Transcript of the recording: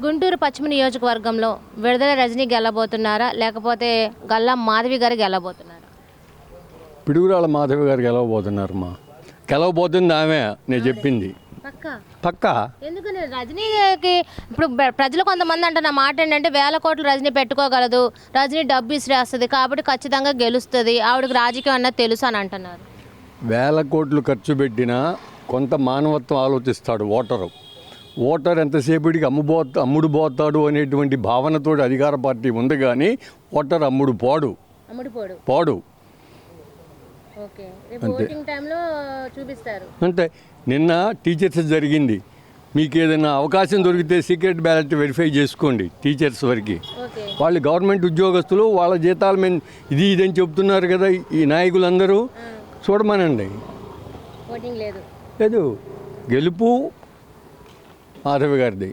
గుంటూరు పశ్చిమ నియోజకవర్గంలో విడుదల రజనీ గెలబోతున్నారా లేకపోతే గల్లా మాధవి గారు గెలబోతున్నారా? పిడుగురాళ్ళ మాధవి గారు గెలవబోతున్నారమ్మా. గెలవబోతుంది ఆమె, నేను చెప్పింది పక్కా. ఎందుకని రజనీకి ఇప్పుడు ప్రజలు కొంతమంది అంటున్న మాట ఏంటంటే 1000 కోట్లు రజనీ పెట్టుకోగలదు, రజనీ డబ్బు ఇసిరేస్తుంది కాబట్టి ఖచ్చితంగా గెలుస్తుంది, ఆవిడకి రాజకీయం అన్నది తెలుసు అని అంటున్నారు. 1000 కోట్లు ఖర్చు పెట్టినా కొంత మానవత్వం ఆలోచిస్తాడు ఓటర్ ఎంతసేపటికి అమ్ముడు పోతాడు అనేటువంటి భావనతో అధికార పార్టీ ఉంది, కానీ ఓటర్ అమ్ముడు పోడు. ఓకే, రేపు ఓటింగ్ టైంలో చూపిస్తారు. అంటే నిన్న టీచర్స్ జరిగింది, మీకు ఏదైనా అవకాశం దొరికితే సీక్రెట్ బ్యాలెట్ వెరిఫై చేసుకోండి. టీచర్స్ వరకు వాళ్ళు గవర్నమెంట్ ఉద్యోగస్తులు, వాళ్ళ జీతాలు మేము ఇదని చెప్తున్నారు కదా ఈ నాయకులందరూ. చూడమనండి, ఓటింగ్ లేదు, గెలుపు మాధవి గారిది.